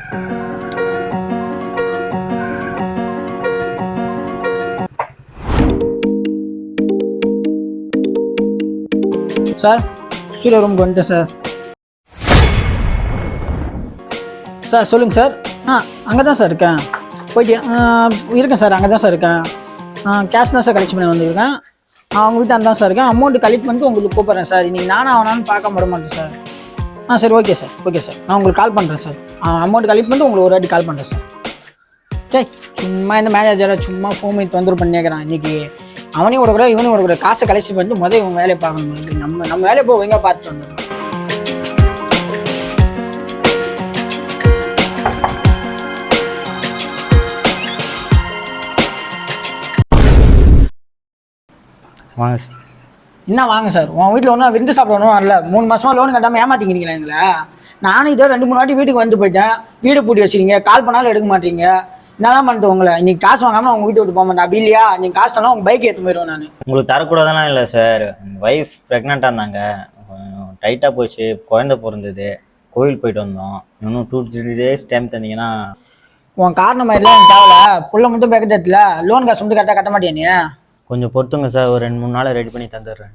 Sir சூரிய ரூமுக்கு வந்துட்டேன் சார். சார் சொல்லுங்கள் சார். அங்கே தான் சார் இருக்கேன். போயிட்டு இருக்கேன் சார், அங்கே தான் சார் இருக்கேன். கேஷ் தான் சார் கலெக்ட் பண்ணி வந்துருக்கேன். அவங்க வீட்டு அந்த தான் சார் இருக்கேன். அமௌண்ட்டு கலெக்ட் பண்ணிட்டு உங்களுக்கு கூப்பிட்றேன் சார். இன்றைக்கி நானும் அவனான்னு பார்க்க விட மாட்டேன் சார். சரி ஓகே சார், ஓகே சார். நான் உங்களுக்கு கால் பண்ணுறேன் சார். அமௌண்ட் கலெக்ட் பண்ணிட்டு உங்களுக்கு ஒரு வாட்டி கால் பண்ணுறேன் சார். சரி, சும்மா இந்த மேனேஜரை சும்மா ஃபோன் பண்ணி தொந்தரவு பண்ணிக்கிறான். இன்றைக்கி அவனையும் விடக்கூட இவனையும் விடக்கூட காசை கலெக்ட் பண்ணிட்டு முதல் இவன் வேலையை பார்க்கணும். நம்ம வேலையை போய் எங்கே பார்த்துட்டு வந்துடணும். வாங்க சார். என்ன வாங்க சார்? உன் வீட்டில் ஒன்றும் விருந்து சாப்பிடணும் வரல. 3 மாதமாக லோன் கட்டாமல் ஏமாற்றிக்கிறீங்களா எங்களை? நானும் இதோ 2-3 வாட்டி வீட்டுக்கு வந்து போயிட்டேன். வீடு பூட்டி வச்சுருங்க, கால் பண்ணாலும் எடுக்க மாட்டீங்க. என்னதான் பண்ணிட்டு உங்களை இன்னைக்கு காசு வாங்காமல் உங்கள் வீட்டு விட்டு போக மாட்டேன். அப்படி இல்லையா? நீங்கள் காசு தரலாம், உங்கள் பைக் எடுத்து போயிடுவேன் நான். உங்களுக்கு தரக்கூடாதெல்லாம் இல்லை சார். ஒய்ஃப் ப்ரெக்னெண்ட்டாக இருந்தாங்க, டைட்டாக போச்சு, குழந்தை பிறந்தது, கோவில் போயிட்டு வந்தோம். இன்னும் 2-3 days டைம் தந்தீங்கன்னா. உன் காரணம் மாதிரிலாம் எனக்கு தேவையில்ல. புள்ள மட்டும் பேக்க தரல, லோன் காசு மட்டும் கரெக்டாக கட்ட மாட்டியா நீ? கொஞ்சம் பொறுத்துங்க சார், ஒரு 2-3 நாள் ரெடி பண்ணி தந்துடுறேன்.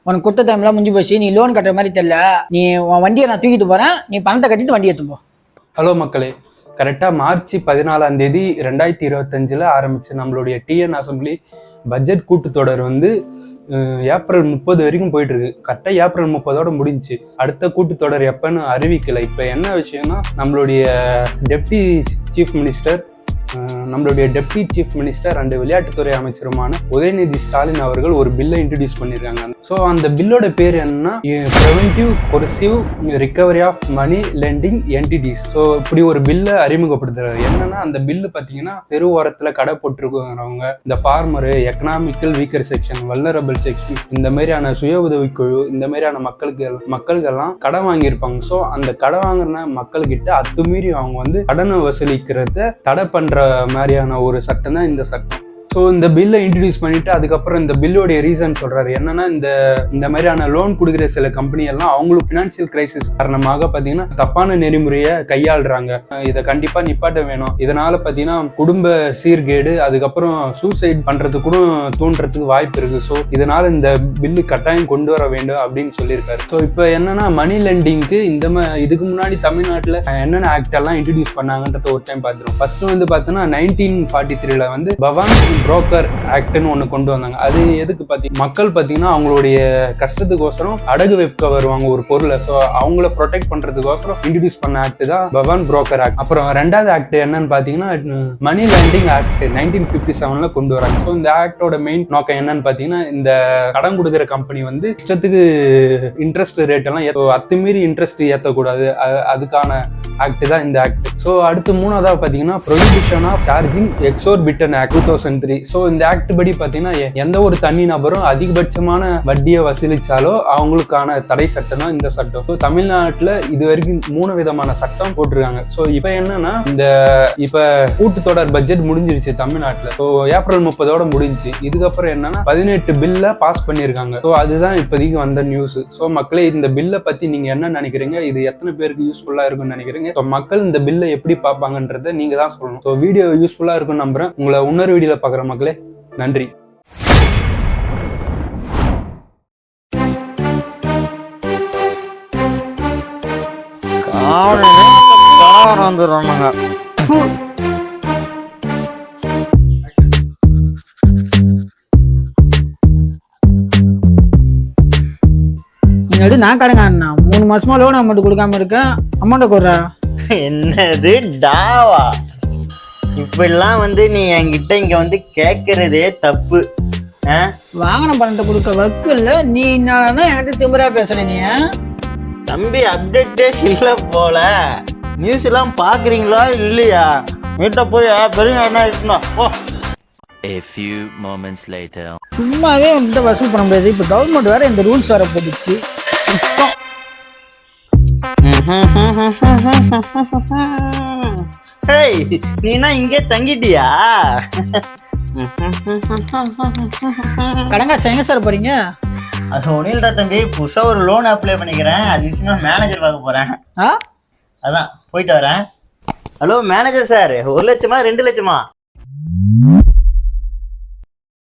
உனக்கு கொடுத்த டைம்லாம் முடிஞ்சு போச்சு. நீ லோன் கட்டுற மாதிரி தெரியல. நீ உன் வண்டியை நான் தூக்கிட்டு போகிறேன், நீ பணத்தை கட்டிட்டு வண்டி எடுத்துப்போ. ஹலோ மக்களே, கரெக்டாக மார்ச் 14 2025 ஆரம்பிச்சு நம்மளுடைய டிஎன் அசம்பிளி பட்ஜெட் கூட்டத்தொடர் வந்து ஏப்ரல் 30 வரைக்கும் போயிட்டு இருக்கு. கரெக்டாக ஏப்ரல் 30 முடிஞ்சு. அடுத்த கூட்டத்தொடர் எப்பன்னு அறிவிக்கலை. இப்போ என்ன விஷயம்னா, நம்மளுடைய டெப்டி சீஃப் மினிஸ்டர் அண்ட் விளையாட்டுத்துறை அமைச்சருமான உதயநிதி ஸ்டாலின் அவர்கள் ஒரு பில்லை இன்ட்ரடியூஸ் பண்ணியிருக்காங்க. ஸோ அந்த பில்லோட பேர் என்னன்னா, preventive coercive recovery of money lending entities. So இப்படி ஒரு பில்லை அறிமுகப்படுத்துறாரு. என்னன்னா, அந்த பில்லு பார்த்தீங்கன்னா, தெரு ஓரத்தில் கடை போட்டிருக்கிறவங்க, இந்த former, economical weaker section, vulnerable section, இந்த மாதிரியான சுய உதவிக்குழு, இந்த மாதிரியான மக்களுக்கெல்லாம் கடன் வாங்கியிருப்பாங்க. ஸோ அந்த கடன் வாங்குற மக்கள்கிட்ட அத்துமீறி அவங்க வந்து கடனை வசூலிக்கிறத தடை பண்ற மாதிரியான ஒரு சட்டம் தான் இந்த சட்டம். ஸோ இந்த பில்லை இன்ட்ரடியூஸ் பண்ணிட்டு அதுக்கப்புறம் இந்த பில்லோடைய ரீசன் சொல்றாரு. என்னன்னா, இந்த மாதிரியான லோன் கொடுக்குற சில கம்பெனி எல்லாம் அவங்களுக்கு பினான்சியல் கிரைசிஸ் காரணமாக பார்த்தீங்கன்னா தப்பான நெறிமுறையை கையாளுறாங்க. இதை கண்டிப்பா நிப்பாட்ட வேணும். இதனால பார்த்தீங்கன்னா குடும்ப சீர்கேடு, அதுக்கப்புறம் சூசைட் பண்றதுக்கு கூட தூண்டுறதுக்கு வாய்ப்பு இருக்கு. ஸோ இதனால இந்த பில்லு கட்டாயம் கொண்டு வர வேண்டும் அப்படின்னு சொல்லியிருக்காரு. ஸோ இப்போ என்னன்னா, மணி லெண்டிங்க்கு இதுக்கு முன்னாடி தமிழ்நாட்டில் என்னென்ன ஆக்ட் எல்லாம் இன்ட்ரடியூஸ் பண்ணாங்கன்றத ஒரு டைம் பார்த்துருவோம். ஃபர்ஸ்ட் வந்து பார்த்தீங்கன்னா 1943 வந்து பவான் புரோக்கர் ஆக்ட்னு ஒன்று கொண்டு வந்தாங்க. அது எதுக்கு மக்கள் பார்த்தீங்கன்னா அவங்களுடைய கஷ்டத்துக்கோசரம் அடகு வைக்க வருவாங்க ஒரு பொருளை. ஸோ அவங்கள ப்ரொடெக்ட் பண்றதுக்கோசரம் இன்ட்ரடியூஸ் பண்ண ஆக்ட் தான் பவான் புரோக்கர் ஆக்ட். அப்புறம் 2வது ஆக்ட் என்னன்னு பார்த்தீங்கன்னா மணி லேண்டிங் ஆக்ட் 1957 கொண்டு வராங்க. ஸோ இந்த ஆக்டோட மெயின் நோக்கம் என்னன்னு பார்த்தீங்கன்னா, இந்த கடன் கொடுக்குற கம்பெனி வந்து இஷ்டத்துக்கு இன்ட்ரெஸ்ட் ரேட் எல்லாம் அத்துமீறி இன்ட்ரெஸ்ட் ஏற்றக்கூடாது. அதுக்கான ஆக்ட் தான் இந்த ஆக்ட். ஸோ அடுத்து 3வதா பார்த்தீங்கன்னா prohibition of charging exorbitant act 2003. So இந்த ஆக்ட் படி பார்த்தீங்கன்னா, எந்த ஒரு தனி நபரும் அதிகபட்சமான வட்டியை வசூலிச்சாலோ அவங்களுக்கான தடை சட்டம் தான் இந்த சட்டம். ஸோ தமிழ்நாட்டில் இது வரைக்கும் 3 விதமான சட்டம் போட்டிருக்காங்க. ஸோ இப்போ என்னன்னா, இப்ப கூட்டத்தொடர் பட்ஜெட் முடிஞ்சிருச்சு தமிழ்நாட்டில். ஸோ ஏப்ரல் 30 முடிஞ்சு. இதுக்கப்புறம் என்னன்னா 18 பில்ல பாஸ் பண்ணியிருக்காங்க. ஸோ அதுதான் இப்போதைக்கு வந்த நியூஸ். ஸோ மக்களே, இந்த பில்லை பத்தி நீங்க என்ன நினைக்கிறீங்க? இது எத்தனை பேருக்கு யூஸ்ஃபுல்லா இருக்கும்னு நினைக்கிறீங்க? ஸோ மக்கள் இந்த பில்லை எப்படி பார்ப்பாங்கன்றத நீங்க தான் சொல்லணும். ஸோ வீடியோ யூஸ்ஃபுல்லா இருக்கும்னு நம்புறேன். உங்களை இன்னொரு வீடியோல பார்க்குற மக்களே, நன்றி. முன்னாடி நான் கடங்க 3 மாசமா லோன் அமௌண்ட் கொடுக்காம இருக்கேன். அமௌண்ட்டை கொடுறா. என்னது டாவா? இப்படிலாம் வந்து நீ என்கிட்ட இங்க வந்து கேட்கறதே தப்பு. வாகனம் பணத்தை கொடுக்க வக்குல்ல, நீ என்னன்னா என்கிட்ட திமிரா பேசுற நீ? தம்பி, அப்டேட்டே இல்ல போல. நியூஸ் எல்லாம் பாக்குறீங்களா இல்லையா? வீட்டை போய் பெரிய என்ன இருக்கணும். A few moments later. சும்மாவே உங்ககிட்ட வசூல் பண்ண முடியாது. இப்போ கவர்மெண்ட் வேற இந்த ரூல்ஸ் வேற போட்டுச்சு. நீனா இங்கே தங்கிட்டியா? கடங்காசு எங்க சார் போறீங்க? அது ஒன்றும் தம்பி, புதுசா ஒரு லோன் அப்ளை பண்ணிக்கிறேன். அது விஷயமா மேனேஜர் பார்க்க போறேன். அதான் போயிட்டு வரேன். ஹலோ மேனேஜர் சார், 1 லட்சமா 2 லட்சமா?